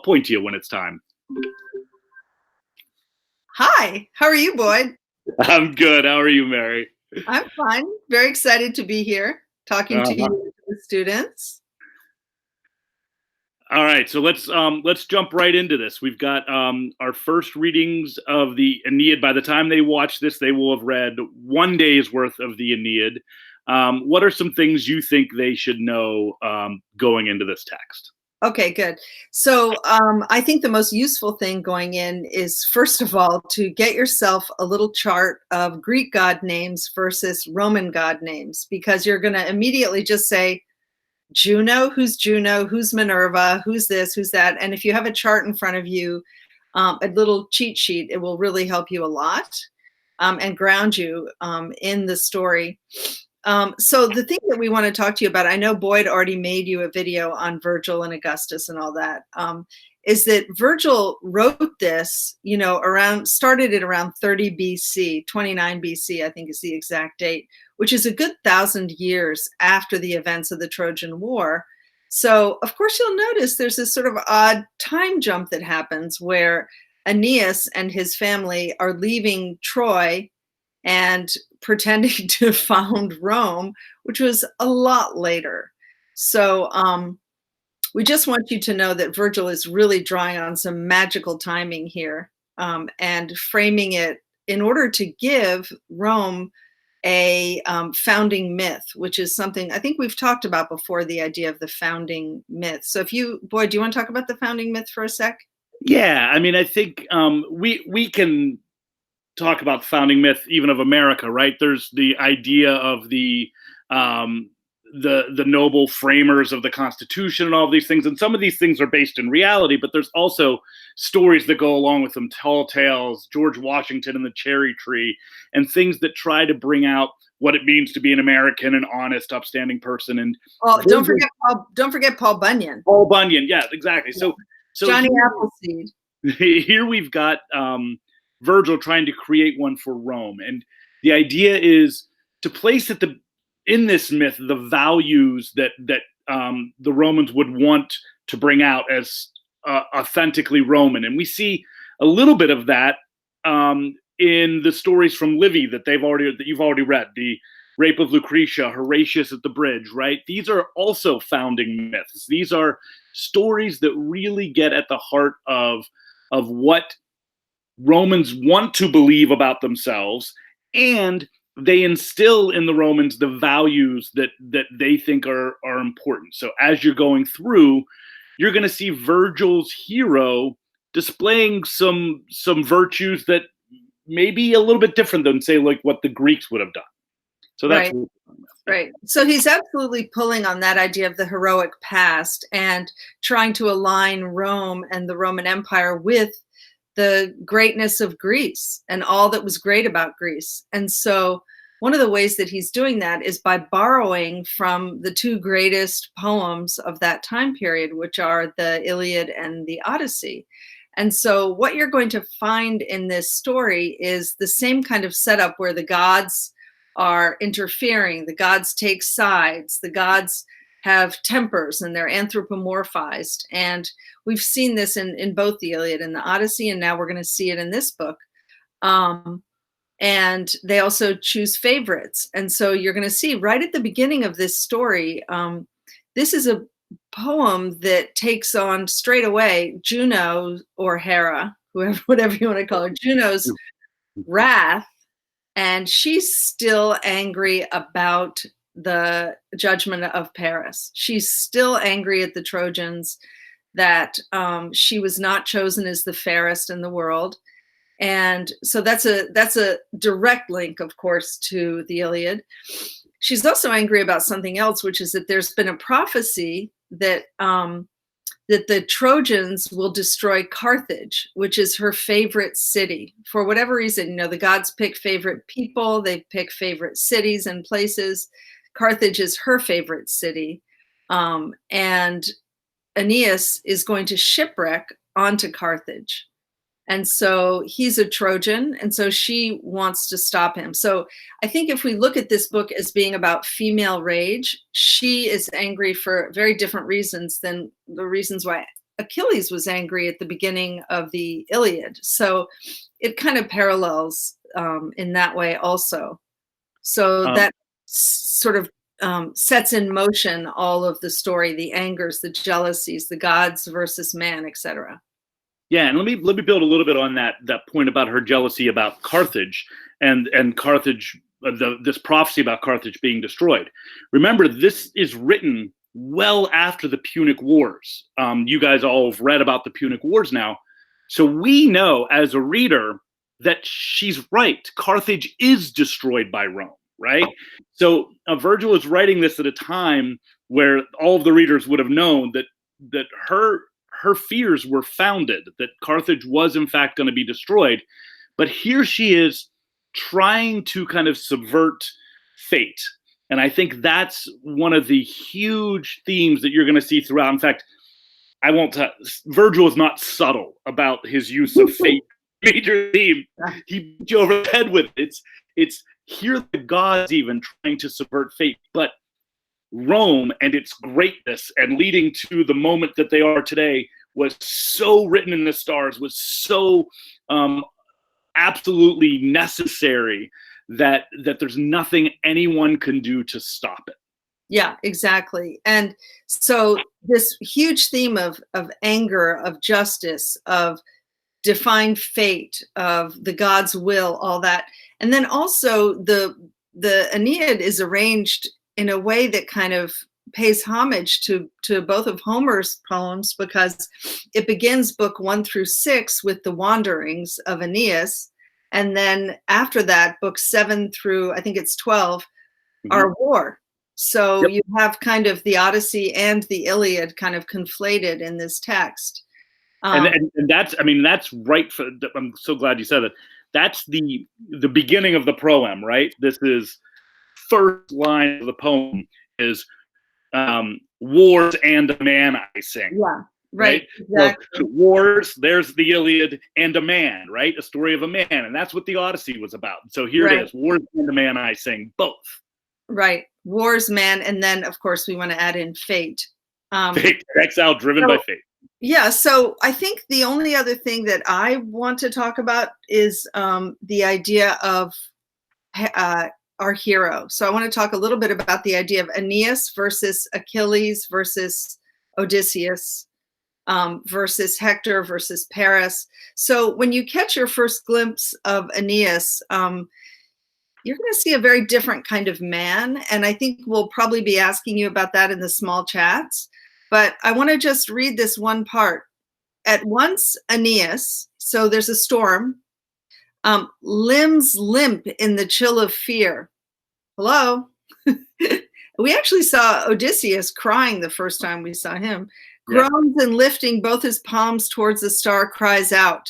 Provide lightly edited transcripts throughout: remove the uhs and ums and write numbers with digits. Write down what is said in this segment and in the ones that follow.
I'll point to you when it's time. Hi, how are you, Boyd? I'm good. How are you, Mary? I'm fine. Very excited to be here talking to Uh-huh. you, the students. All right, so let's jump right into this. We've got our first readings of the Aeneid. By the time they watch this, they will have read 1 day's worth of the Aeneid. What are some things you think they should know going into this text? Okay, good. So I think the most useful thing going in is, first of all, to get yourself a little chart of Greek god names versus Roman god names, because you're going to immediately just say, Juno, who's Minerva, who's this, who's that. And if you have a chart in front of you, a little cheat sheet, it will really help you a lot and ground you in the story. So the thing that we want to talk to you about, I know Boyd already made you a video on Virgil and Augustus and all that, is that Virgil wrote this, started it around 30 BC, 29 BC, I think is the exact date, which is a good 1,000 years after the events of the Trojan War. So of course you'll notice there's this sort of odd time jump that happens where Aeneas and his family are leaving Troy and pretending to found Rome, which was a lot later. So we just want you to know that Virgil is really drawing on some magical timing here and framing it in order to give Rome a founding myth, which is something I think we've talked about before, the idea of the founding myth. So Boyd, do you want to talk about the founding myth for a sec? Yeah, I mean, I think we can talk about the founding myth even of America, right? There's the idea of the noble framers of the Constitution and all these things, and some of these things are based in reality, but there's also stories that go along with them, tall tales, George Washington and the cherry tree, and things that try to bring out what it means to be an American, an honest, upstanding person. And don't forget Paul Bunyan. Paul Bunyan, yeah, exactly. So Johnny Appleseed. Here we've got Virgil trying to create one for Rome, and the idea is to place in this myth the values that the Romans would want to bring out as authentically Roman, and we see a little bit of that in the stories from Livy that you've already read, the rape of Lucretia, Horatius at the bridge, right? These are also founding myths. These are stories that really get at the heart of what Romans want to believe about themselves, and they instill in the Romans the values that they think are important. So as you're going through, you're going to see Virgil's hero displaying some virtues that may be a little bit different than, say, like what the Greeks would have done. So that's right. So he's absolutely pulling on that idea of the heroic past and trying to align Rome and the Roman Empire with the greatness of Greece and all that was great about Greece. And so one of the ways that he's doing that is by borrowing from the two greatest poems of that time period, which are the Iliad and the Odyssey. And so what you're going to find in this story is the same kind of setup where the gods are interfering, the gods take sides, the gods have tempers and they're anthropomorphized. And we've seen this in both the Iliad and the Odyssey, and now we're going to see it in this book. And they also choose favorites. And so you're going to see right at the beginning of this story, this is a poem that takes on straight away Juno or Hera, whatever you want to call her, Juno's wrath. And she's still angry about the judgment of Paris. She's still angry at the Trojans that she was not chosen as the fairest in the world. And so that's a direct link, of course, to the Iliad. She's also angry about something else, which is that there's been a prophecy that that the Trojans will destroy Carthage, which is her favorite city. For whatever reason, the gods pick favorite people, they pick favorite cities and places. Carthage is her favorite city. And Aeneas is going to shipwreck onto Carthage. And so he's a Trojan, and so she wants to stop him. So I think if we look at this book as being about female rage, she is angry for very different reasons than the reasons why Achilles was angry at the beginning of the Iliad. So it kind of parallels in that way also. So Um, that sort of sets in motion all of the story, the angers, the jealousies, the gods versus man, etc. Yeah, and let me build a little bit on that point about her jealousy about Carthage and Carthage, this prophecy about Carthage being destroyed. Remember, this is written well after the Punic Wars. You guys all have read about the Punic Wars now, so we know as a reader that she's right. Carthage is destroyed by Rome, right? So Virgil is writing this at a time where all of the readers would have known that her fears were founded, that Carthage was in fact going to be destroyed. But here she is trying to kind of subvert fate. And I think that's one of the huge themes that you're going to see throughout. In fact, Virgil is not subtle about his use of fate. Major theme. He beat you over the head with it. It's here the gods even trying to subvert fate. But Rome and its greatness and leading to the moment that they are today was so written in the stars, was so absolutely necessary that there's nothing anyone can do to stop it. Yeah, exactly. And so this huge theme of anger, of justice, of defined fate, of the God's will, all that. And then also the Aeneid is arranged in a way that kind of pays homage to both of Homer's poems, because it begins book 1 through 6 with the wanderings of Aeneas, and then after that, book 7 through I think it's 12 are war. So you have kind of the Odyssey and the Iliad kind of conflated in this text. And that's, I mean, that's right. I'm so glad you said it. That's the beginning of the proem, right? This is first line of the poem is wars and a man I sing. Yeah, right. Exactly. So, wars, there's the Iliad, and a man, right? A story of a man. And that's what the Odyssey was about. So here it is, wars and a man I sing, both. Right. Wars, man. And then, of course, we want to add in fate. Fate, exile driven by fate. Yeah. So I think the only other thing that I want to talk about is the idea of our hero. So I want to talk a little bit about the idea of Aeneas versus Achilles versus Odysseus versus Hector versus Paris. So when you catch your first glimpse of Aeneas, you're going to see a very different kind of man. And I think we'll probably be asking you about that in the small chats. But I want to just read this one part. At once, Aeneas, so there's a storm, limbs limp in the chill of fear. Hello? We actually saw Odysseus crying the first time we saw him. Groans and lifting both his palms towards the star, cries out.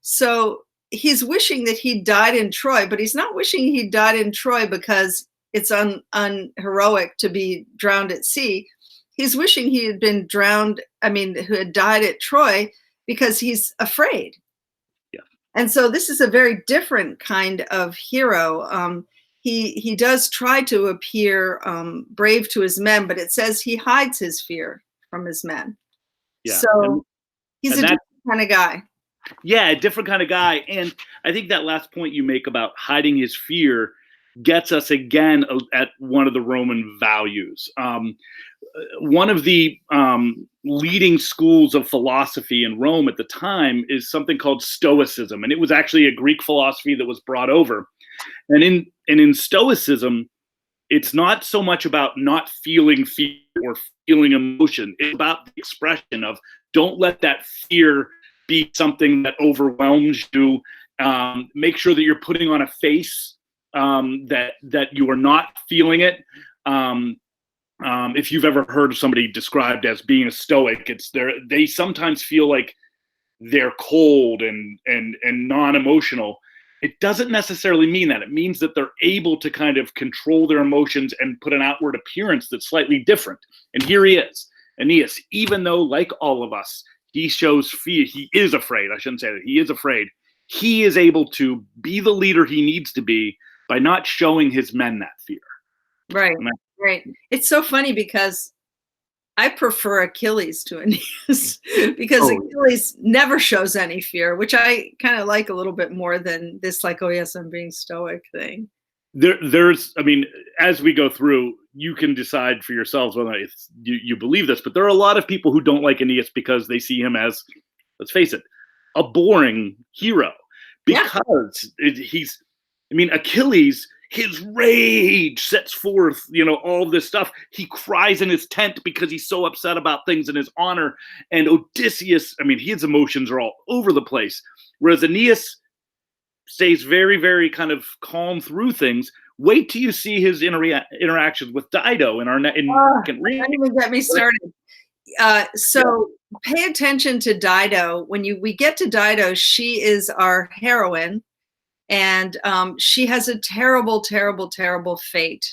So he's wishing that he died in Troy, but he's not wishing he died in Troy because it's unheroic to be drowned at sea. He's wishing he had been drowned, who had died at Troy, because he's afraid. Yeah. And so this is a very different kind of hero. He does try to appear brave to his men, but it says he hides his fear from his men. Yeah. So he's a different kind of guy. Yeah, a different kind of guy. And I think that last point you make about hiding his fear gets us again at one of the Roman values. One of the leading schools of philosophy in Rome at the time is something called Stoicism. And it was actually a Greek philosophy that was brought over. And in Stoicism, it's not so much about not feeling fear or feeling emotion. It's about the expression of don't let that fear be something that overwhelms you. Make sure that you're putting on a face that you are not feeling it. If you've ever heard of somebody described as being a stoic, they sometimes feel like they're cold and non-emotional. It doesn't necessarily mean that. It means that they're able to kind of control their emotions and put an outward appearance that's slightly different. And here he is, Aeneas, even though, like all of us, he shows fear. He is afraid. I shouldn't say that. He is afraid. He is able to be the leader he needs to be by not showing his men that fear. Right. Right. It's so funny because I prefer Achilles to Aeneas because Oh, Achilles never shows any fear, which I kind of like a little bit more than this, like, oh yes, I'm being stoic thing. there's, I mean, as we go through, you can decide for yourselves whether it's, you believe this, but there are a lot of people who don't like Aeneas because they see him as, let's face it, a boring hero. Yeah. Because he's, I mean, Achilles, his rage sets forth, all this stuff. He cries in his tent because he's so upset about things in his honor. And Odysseus, I mean, his emotions are all over the place. Whereas Aeneas stays very, very kind of calm through things. Wait till you see his interactions with Dido in our in Oh, second reading. don't even get me started. So pay attention to Dido. When we get to Dido, she is our heroine, and she has a terrible, terrible, terrible fate.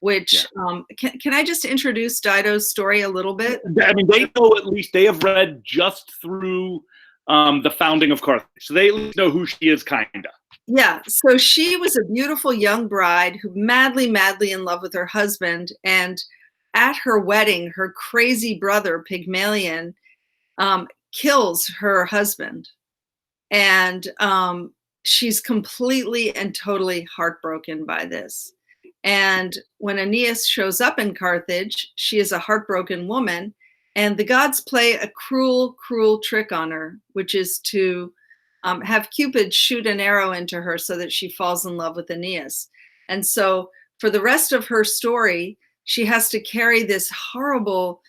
Which can I just introduce Dido's story a little bit? I mean, they know, at least they have read just through the founding of Carthage, so they at least know who she is, kinda. Yeah, so she was a beautiful young bride who madly, madly in love with her husband, and at her wedding, her crazy brother Pygmalion kills her husband, and she's completely and totally heartbroken by this. And when Aeneas shows up in Carthage, she is a heartbroken woman, and the gods play a cruel, cruel trick on her, which is to have Cupid shoot an arrow into her so that she falls in love with Aeneas. And so for the rest of her story, she has to carry this horrible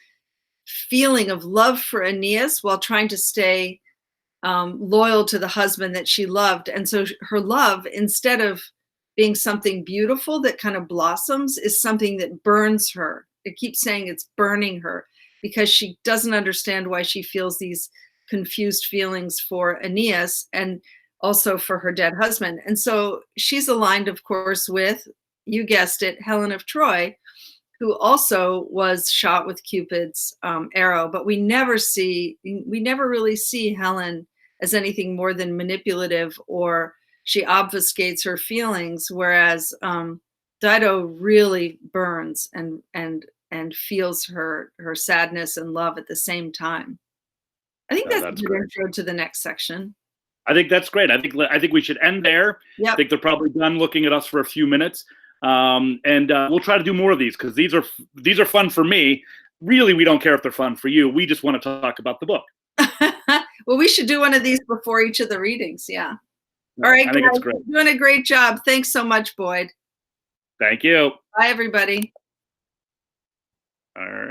feeling of love for Aeneas while trying to stay loyal to the husband that she loved. And so her love, instead of being something beautiful that kind of blossoms, is something that burns her. It keeps saying it's burning her because she doesn't understand why she feels these confused feelings for Aeneas and also for her dead husband. And so she's aligned, of course, with, you guessed it, Helen of Troy, who also was shot with Cupid's arrow. But we never really see Helen as anything more than manipulative, or she obfuscates her feelings, whereas Dido really burns and feels her sadness and love at the same time. I think that's a good intro to the next section. I think that's great. I think we should end there. Yep. I think they're probably done looking at us for a few minutes, and we'll try to do more of these because these are fun for me. Really, we don't care if they're fun for you. We just want to talk about the book. Well, we should do one of these before each of the readings. Yeah. All right, I think guys, it's great. you're doing a great job. Thanks so much, Boyd. Thank you. Bye, everybody. All right.